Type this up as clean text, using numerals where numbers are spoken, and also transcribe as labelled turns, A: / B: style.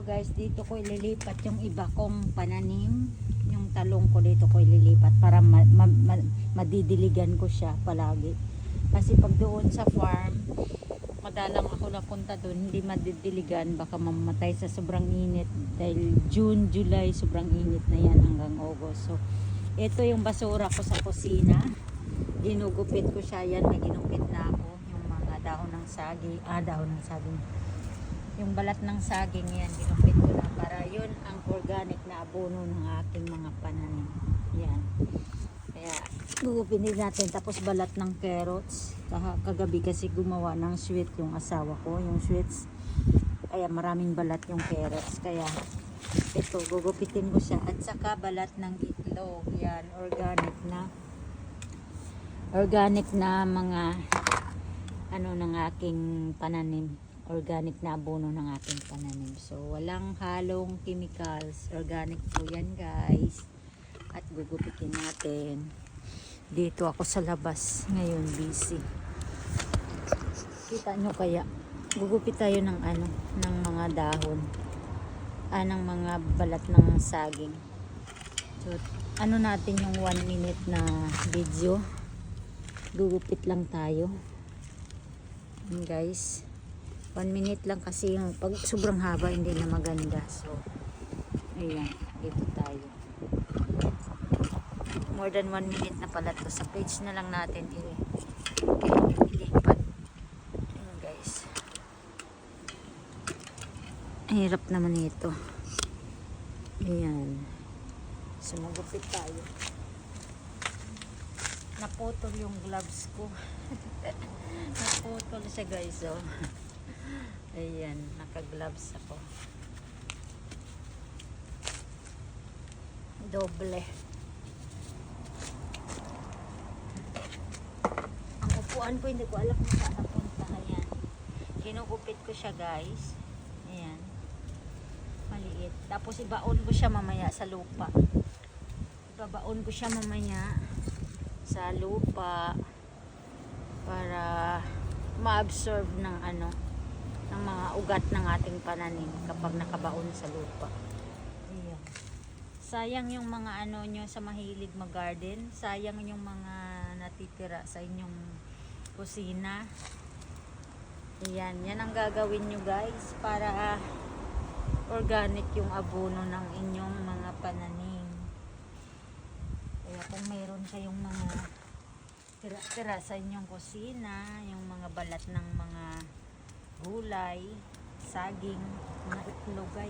A: guys, dito ko ililipat yung iba kong pananim. Yung talong ko dito ko ililipat para madidiligan ko siya palagi. Kasi pag doon sa farm, madalang ako napunta doon, hindi madidiligan, baka mamatay sa sobrang init. Dahil June, July, sobrang init na yan hanggang August. So, ito yung basura ko sa kusina. Ginugupit ko siya yan, may ginupit na ako. Yung mga dahon ng saging, dahon ng saging. Yung balat ng saging yan, ginupit ko na para yun ang organic na abono ng aking mga pananim. Yan. Kaya gugupitin natin, tapos balat ng carrots. Kagabi kasi gumawa ng sweet yung asawa ko, yung sweets. Kaya maraming balat yung carrots. Kaya ito, gugupitin ko siya. At saka balat ng itlog. Yan, organic na mga ano ng aking pananim. Organic na abono ng aking pananim. So, walang halong chemicals. Organic po yan, guys. At gugupitin natin. Dito ako sa labas. Ngayon, busy. Kita nyo kaya? Gugupit tayo ng ano, ng mga dahon. Ng mga balat ng saging. So, ano natin yung 1 minute na video. Gugupit lang tayo. And guys, 1 minute lang kasi yung pag sobrang haba hindi na maganda. So, ayan, dito tayo. More than 1 minute na pala to. Sa page na lang natin ilipat. Ayan guys. Hirap naman ito. Ayan. Sumagupit tayo. Naputol yung gloves ko. Naputol siya guys. Oh. Ayan, naka-gloves ako. Doble. Ang upuan ko, hindi ko alam kung saan napunta. Ayan. Kinugupit ko siya guys. Ayan. Maliit. Tapos ibaon ko siya mamaya sa lupa. Ibabaon ko siya mamaya sa lupa para ma-absorb ng ano, ng mga ugat ng ating pananim kapag nakabaon sa lupa. Ayan. Sayang yung mga ano nyo sa mahilig mag-garden. Sayang yung mga natitira sa inyong kusina. Ayan. Yan ang gagawin nyo guys para organic yung abono ng inyong mga pananim. Kaya kung mayroon kayong mga tira-tira sa inyong kusina, yung mga balat ng mga gulay, saging, mga itlog guys.